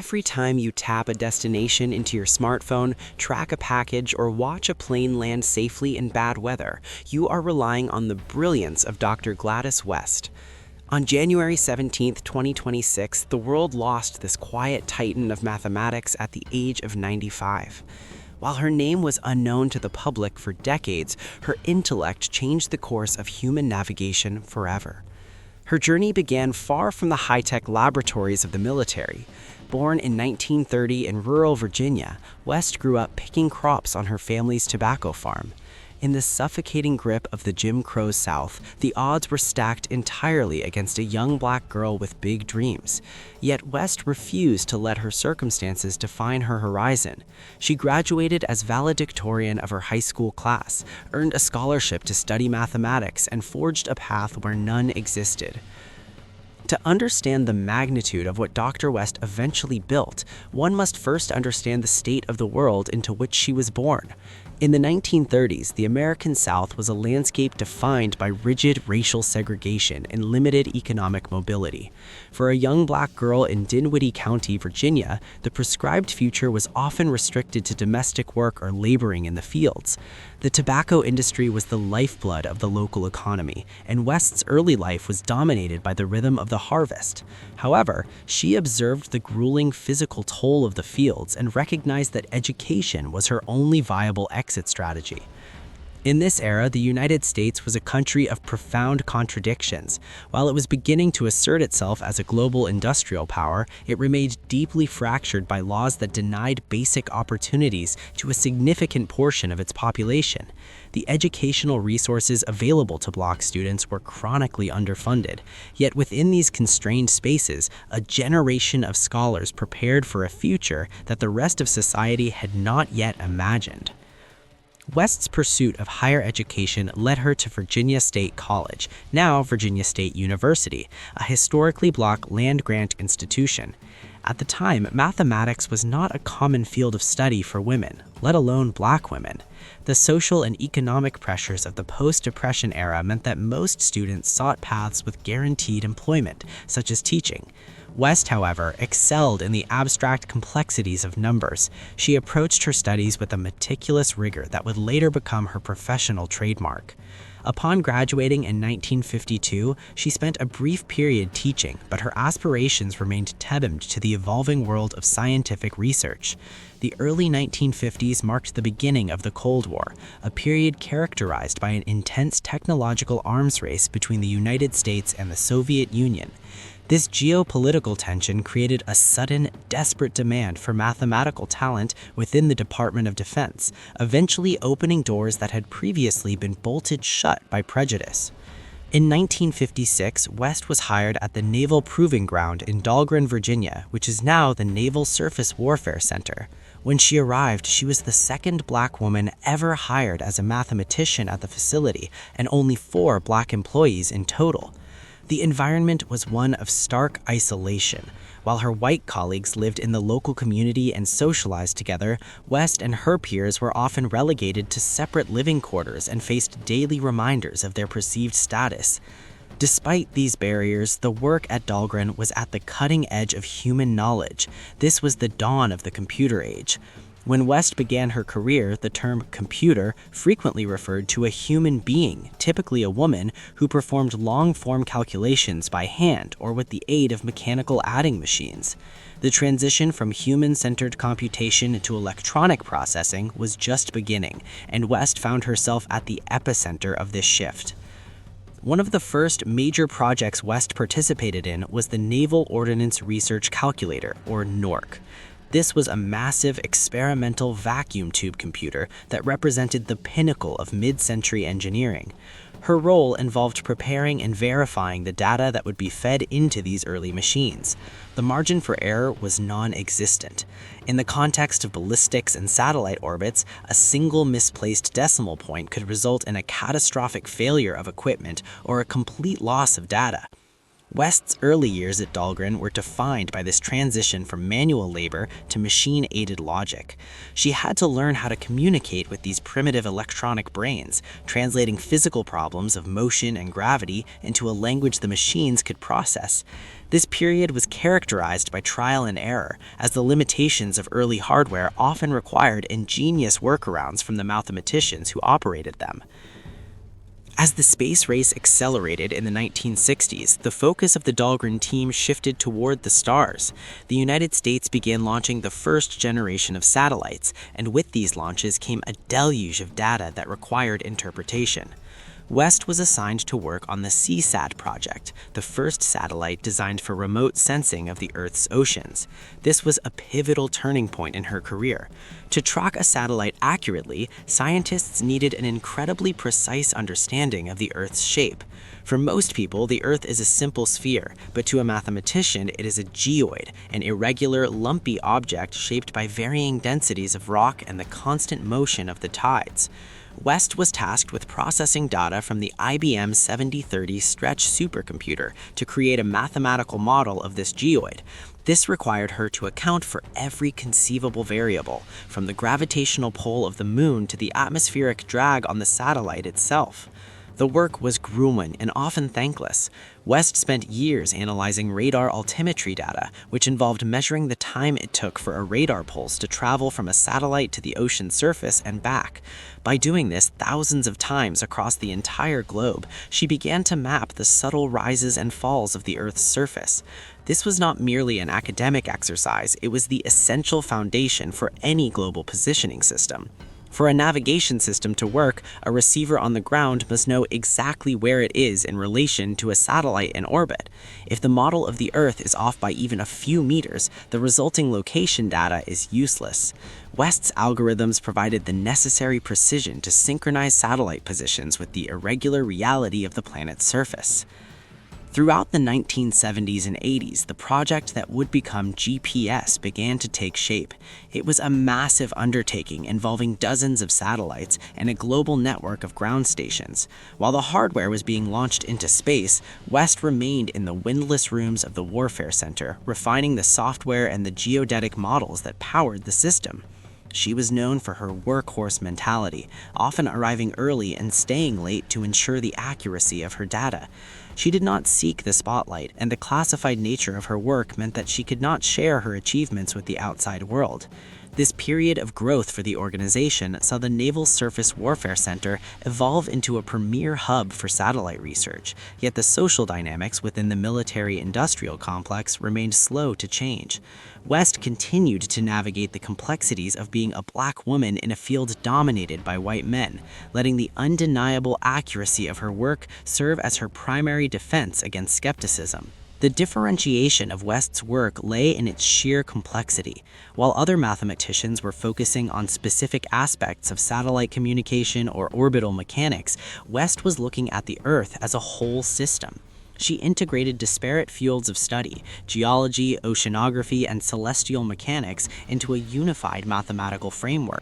Every time you tap a destination into your smartphone, track a package, or watch a plane land safely in bad weather, you are relying on the brilliance of Dr. Gladys West. On January 17, 2026, the world lost this quiet titan of mathematics at the age of 95. While her name was unknown to the public for decades, her intellect changed the course of human navigation forever. Her journey began far from the high-tech laboratories of the military. Born in 1930 in rural Virginia, West grew up picking crops on her family's tobacco farm. In the suffocating grip of the Jim Crow South, the odds were stacked entirely against a young black girl with big dreams. Yet West refused to let her circumstances define her horizon. She graduated as valedictorian of her high school class, earned a scholarship to study mathematics, and forged a path where none existed. To understand the magnitude of what Dr. West eventually built, one must first understand the state of the world into which she was born. In the 1930s, the American South was a landscape defined by rigid racial segregation and limited economic mobility. For a young black girl in Dinwiddie County, Virginia, the prescribed future was often restricted to domestic work or laboring in the fields. The tobacco industry was the lifeblood of the local economy, and West's early life was dominated by the rhythm of the harvest. However, she observed the grueling physical toll of the fields and recognized that education was her only viable exit strategy. In this era, the United States was a country of profound contradictions. While it was beginning to assert itself as a global industrial power, it remained deeply fractured by laws that denied basic opportunities to a significant portion of its population. The educational resources available to Black students were chronically underfunded. Yet within these constrained spaces, a generation of scholars prepared for a future that the rest of society had not yet imagined. West's pursuit of higher education led her to Virginia State College, now Virginia State University, a historically Black land-grant institution. At the time, mathematics was not a common field of study for women, let alone Black women. The social and economic pressures of the post-Depression era meant that most students sought paths with guaranteed employment, such as teaching. West, however, excelled in the abstract complexities of numbers. She approached her studies with a meticulous rigor that would later become her professional trademark. Upon graduating in 1952, she spent a brief period teaching, but her aspirations remained tethered to the evolving world of scientific research. The early 1950s marked the beginning of the Cold War, a period characterized by an intense technological arms race between the United States and the Soviet Union. This geopolitical tension created a sudden, desperate demand for mathematical talent within the Department of Defense, eventually opening doors that had previously been bolted shut by prejudice. In 1956, West was hired at the Naval Proving Ground in Dahlgren, Virginia, which is now the Naval Surface Warfare Center. When she arrived, she was the second Black woman ever hired as a mathematician at the facility, and only 4 Black employees in total. The environment was one of stark isolation. While her white colleagues lived in the local community and socialized together, West and her peers were often relegated to separate living quarters and faced daily reminders of their perceived status. Despite these barriers, the work at Dahlgren was at the cutting edge of human knowledge. This was the dawn of the computer age. When West began her career, the term computer frequently referred to a human being, typically a woman, who performed long-form calculations by hand or with the aid of mechanical adding machines. The transition from human-centered computation to electronic processing was just beginning, and West found herself at the epicenter of this shift. One of the first major projects West participated in was the Naval Ordnance Research Calculator, or NORC. This was a massive experimental vacuum tube computer that represented the pinnacle of mid-century engineering. Her role involved preparing and verifying the data that would be fed into these early machines. The margin for error was non-existent. In the context of ballistics and satellite orbits, a single misplaced decimal point could result in a catastrophic failure of equipment or a complete loss of data. West's early years at Dahlgren were defined by this transition from manual labor to machine-aided logic. She had to learn how to communicate with these primitive electronic brains, translating physical problems of motion and gravity into a language the machines could process. This period was characterized by trial and error, as the limitations of early hardware often required ingenious workarounds from the mathematicians who operated them. As the space race accelerated in the 1960s, the focus of the Dahlgren team shifted toward the stars. The United States began launching the first generation of satellites, and with these launches came a deluge of data that required interpretation. West was assigned to work on the CSAT project, the first satellite designed for remote sensing of the Earth's oceans. This was a pivotal turning point in her career. To track a satellite accurately, scientists needed an incredibly precise understanding of the Earth's shape. For most people, the Earth is a simple sphere, but to a mathematician, it is a geoid, an irregular, lumpy object shaped by varying densities of rock and the constant motion of the tides. West was tasked with processing data from the IBM 7030 Stretch supercomputer to create a mathematical model of this geoid. This required her to account for every conceivable variable, from the gravitational pull of the moon to the atmospheric drag on the satellite itself. The work was grueling and often thankless. West spent years analyzing radar altimetry data, which involved measuring the time it took for a radar pulse to travel from a satellite to the ocean surface and back. By doing this thousands of times across the entire globe, she began to map the subtle rises and falls of the Earth's surface. This was not merely an academic exercise, it was the essential foundation for any global positioning system. For a navigation system to work, a receiver on the ground must know exactly where it is in relation to a satellite in orbit. If the model of the Earth is off by even a few meters, the resulting location data is useless. West's algorithms provided the necessary precision to synchronize satellite positions with the irregular reality of the planet's surface. Throughout the 1970s and 80s, the project that would become GPS began to take shape. It was a massive undertaking involving dozens of satellites and a global network of ground stations. While the hardware was being launched into space, West remained in the windless rooms of the Warfare Center, refining the software and the geodetic models that powered the system. She was known for her workhorse mentality, often arriving early and staying late to ensure the accuracy of her data. She did not seek the spotlight, and the classified nature of her work meant that she could not share her achievements with the outside world. This period of growth for the organization saw the Naval Surface Warfare Center evolve into a premier hub for satellite research, yet the social dynamics within the military-industrial complex remained slow to change. West continued to navigate the complexities of being a black woman in a field dominated by white men, letting the undeniable accuracy of her work serve as her primary defense against skepticism. The differentiation of West's work lay in its sheer complexity. While other mathematicians were focusing on specific aspects of satellite communication or orbital mechanics, West was looking at the Earth as a whole system. She integrated disparate fields of study, geology, oceanography, and celestial mechanics into a unified mathematical framework.